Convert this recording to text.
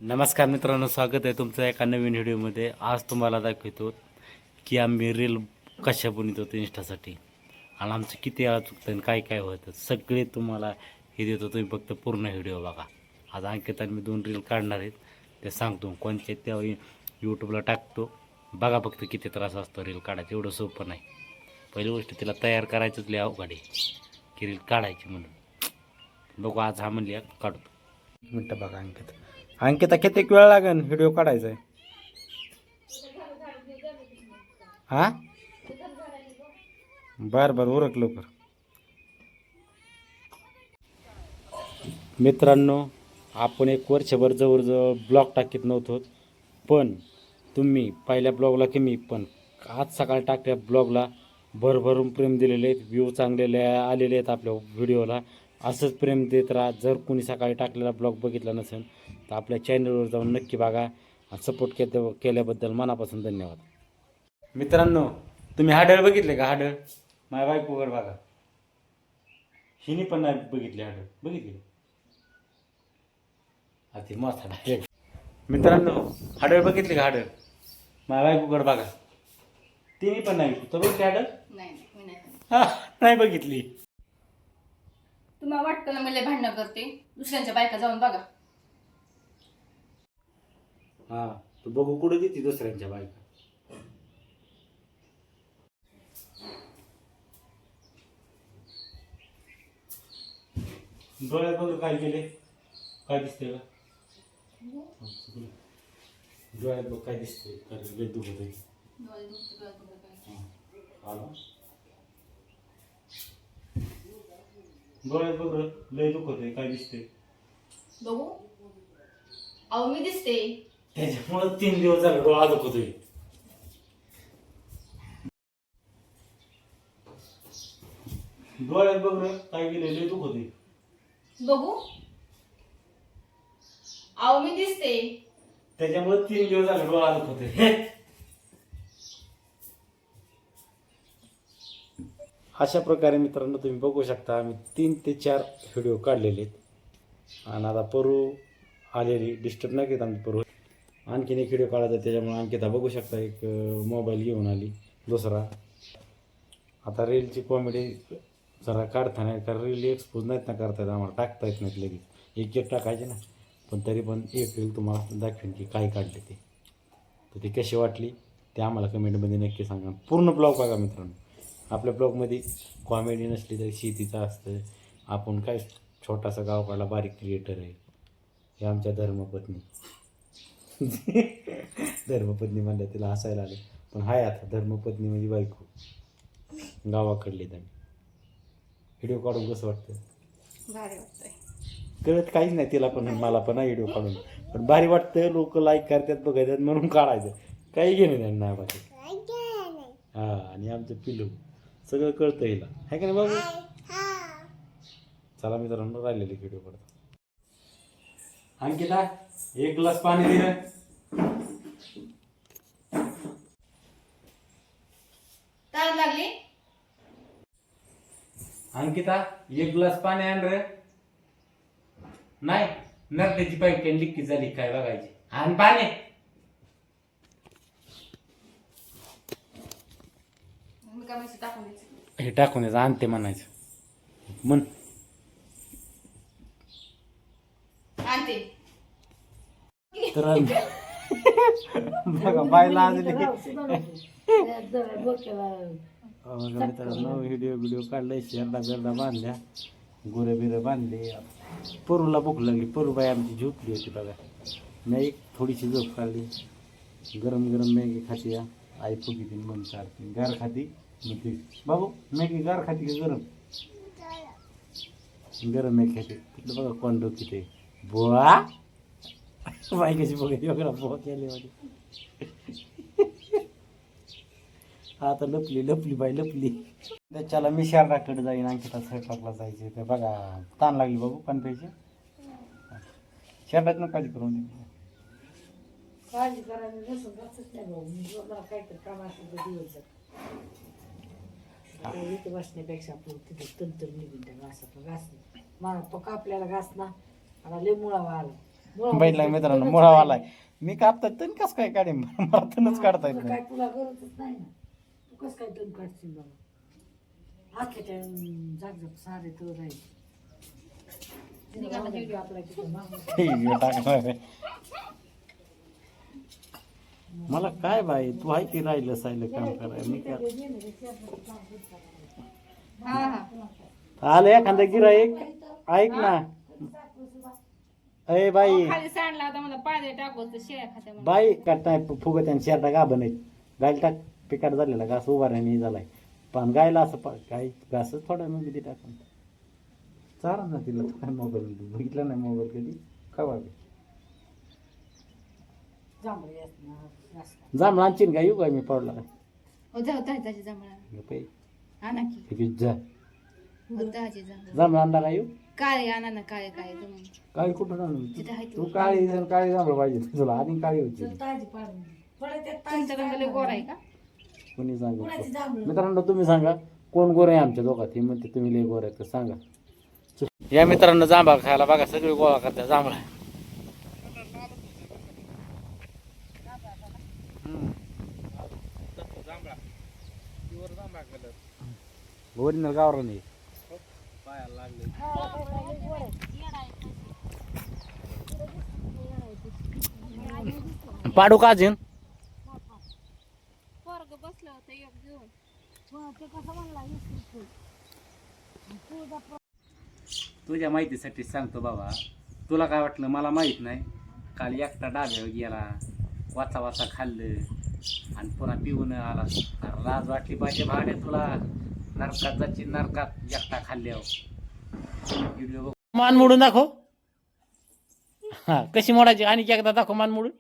नमस्कार मित्रांनो, स्वागत आहे तुमचं एका नवीन व्हिडिओमध्ये. आज तुम्हाला दाखवतो की आम्ही रील कशा बनवत होतो इंस्टासाठी आणि आमचं किती वेळा चुकतं आणि काय काय होतं सगळे तुम्हाला हे देतो. तुम्ही फक्त पूर्ण व्हिडिओ बघा. आज अंकित आणि मी 2 रील काढणार आहेत, ते सांगतो कोणते त्या यूट्यूबला टाकतो. बघा फक्त किती त्रास असतो रील काढायचं, एवढं सोपं नाही. पहिली गोष्ट तिला तयार करायचंच लय अवघड आहे की रील काढायची म्हणून. बघू आज हा म्हणली काढतो. 1 मिनटं बघा अंकिता किती वेळ लागेल व्हिडिओ काढायचा आहे? हा बर बर उरक लवकर. मित्रांनो, आपण 1 वर्षभर जवळजवळ ब्लॉग टाकीत नव्हतो, पण तुम्ही पहिल्या ब्लॉगला कमी पण आज सकाळी टाकल्या ब्लॉगला भरभरून प्रेम दिलेले आहेत. व्ह्यू चांगलेले आलेले आहेत आपल्या व्हिडिओला. असंच प्रेम देत राहा. जर कोणी सकाळी टाकलेला ब्लॉग बघितला नसेल तर आपल्या चॅनलवर जाऊन नक्की बघा. सपोर्ट केल्याबद्दल मनापासून धन्यवाद. मित्रांनो, तुम्ही हाडळ बघितले का? हाडळ माझ्या बायकोवर बघा. हिने पण नाही बघितले हाडळ. बघितले अति मस्त. मित्रांनो, हाडळ बघितले का? हाडळ माझ्या बायकोवर बघा. तिने पण नाही. तो बघितली हाडळ? नाही बघितली. तुम्हाला वाटतं ना मला भांडणं करते, दुसऱ्यांच्या बायका जाऊन बघा. हा, तू बघू कुठं देते दुसऱ्यांच्या बायका. डोळ्यात बघ काय केले, काय दिसते का? डोळ्यात बघ काय दिसते, काय दुखत आहे. डोळ्यात बघ लय दुखत आहे, काय दिसते बघू. अहो मी दिसते. त्याच्यामुळे 3 दिवस झाले डोळा दुखतोय. डोळ्यात बघ काय केले, लय दुखत आहे. बघू. अहो मी दिसते. त्याच्यामुळे 3 दिवस झाले डोळा दुखतोय. अशा प्रकारे मित्रांनो तुम्ही बघू शकता, आम्ही 3 ते 4 व्हिडिओ काढलेले आहेत. आणि आता परू आलेली डिस्टर्ब नाही घेत आमची परू. आणखीन 1 व्हिडिओ काढायचा, त्याच्यामुळे अंकिता बघू शकता एक मोबाईल घेऊन आली दुसरा. आता रीलची कॉमेडी जरा काढता नाही, कारण रील एक्सपोज नाहीत ना करता येत आम्हाला, टाकता येत नाहीत लगेच. एक टाकायचे ना, पण तरी पण एक रील तुम्हाला दाखवेन की काय काढले ते. तर ती कशी वाटली ते आम्हाला कमेंटमध्ये नक्की सांगा. पूर्ण ब्लॉग बघा मित्रांनो. आपल्या ब्लॉगमध्ये कॉमेडी नसली तरी शेतीचं असतं. आपण काय छोटासा गावकाडला बारीक क्रिएटर आहे. हे आमच्या धर्मपत्नी. धर्मपत्नी म्हणल्या तिला हसायला आले, पण हाय आता धर्मपत्नी म्हणजे बायको. गावाकडले त्यांनी व्हिडिओ काढून कसं वाटतं? भारी वाटतंय. कळत काहीच नाही तिला पण मला पण व्हिडिओ काढून, पण भारी वाटतं. लोक लाईक करतात बघायतात म्हणून काढायचं. काही घेणं त्यांना बाकी. हा, आणि आमचं पिलू सगळं कळतं हिला, आहे का नाही बाबू? चला मित्रांनो, राहिलेले व्हिडिओ काढतो. अंकिता 1 ग्लास पाणी दिलं. तार लागली. अंकिता 1 ग्लास पाणी आण रे. नाही, नरड्याची पाईप लिक्की झाली काय बघायची. आण पाणी. मी काय म्हणते टाकून द्यायचं. हे टाकून द्यायचं, आणते म्हणायचं म्हण. आणते. तर बघा बायला आजली. मित्रांनो, व्हिडिओ काढलाय, शेरडा बांधल्या, गुरे बिरे बांधले. परूला भूक लागली. परूबाई आमची झोपली होती बघा. मी एक थोडीशी झोप काढली. गरम गरम मॅगी खाती. आई फुगी ती मन काढते. गार खाती बाबू. मॅगी गार खाती का गरम? गरम मॅगी खाते. तिथलं बघा कोण डोकी ते बुवा. बाई कशी बघायची बघा, बुवा केली होती. आता लपली बाई लपली. त्याच्याला मी शारदाकडे जाईन, अंकिता स्वयंपाकला जायचे. ते बघा ताण लागली बाबू पाणी प्यायची. शारदाच काळजी करून काळजी करायला नसून घासच नाही भाऊ. मी मला काहीतरी काम असेल तर दिवस इथे बसण्यापेक्षा आपण तिथे तंत्र निघून त्या घासातलं घास मला पका आपल्याला घास ना. मला लय मुळावा आला. बैठला मित्रांनो मुळावालाय मी कापतात तर कसं काय काढेन मला तणच काढता येत तुला नाही काय तुला गरजच नाही ना तू कसं काय तण काढशील बाबा आख्याच्या जाग सारे तो राहील व्हिडिओ आपला तिथं मागून हे टाकणार आहे. मला काय बाई तू आहे की राहिलं सायलं काम करायला मी काय हा हा आलं एखादं गिराईक ऐक ना अय बाई अहो, खाली सांडला होता मला पाणी टाकू तर शेळ्या खात्या मला बाई काटताय फुगत आणि शेरडा गाभण आहेत गायला टाक पिकाट झालेला घास उभारण्याने झालाय पण गायला असं गाय घासच थोडा मग किती टाकून चारा ना तिला तू काय मोबाईल बघितलं नाही मोबाईल कधी खवा जांभळी असणार असणार. जांभळा आणशील का येऊ काय मी पडला हो जाऊ ताजी जांभळा आणा की पिझ्झा हो ताजी जांभळा जांभळा आणला का येऊ काळे आणा ना काळे काळे तुम्ही काळी कुठून आणू तिथे आहे तू काळी काळी जांभळा पाहिजे तुला आणि काळी होती चल ताजी पाडून दे. थोडं त्यात ताजी तुमच्याकडे लय गोर आहे का कोणी सांगू कुणाची जांभळं मित्रांनो तुम्ही सांगा कोण गोरे आहे आमच्या दोघात हे म्हणते तुम्ही लय गोरे आहेत का सांगा या मित्रांनो जांभळा खायला बघा सगळे गोळा करतात जांभळा ओरिजिनल गावरा नाही पाडू का अजून पोरग बसलं होतं एक घेऊन तुझ्या माहितीसाठी सांगतो बाबा तुला काय वाटलं मला माहित नाही काल एकटा डाब्यावर गेला वाचा वाचा खाल्लं आणि पुन्हा पिऊन आला अरे लाज वाटली पाहिजे भाडे तुला नरकात जायची नरकात एकटा खाल्ल्यावर व्हिडिओ बघ मान मोडून दाखव हा कशी मोडायची आणि एकदा दाखव मान मोडून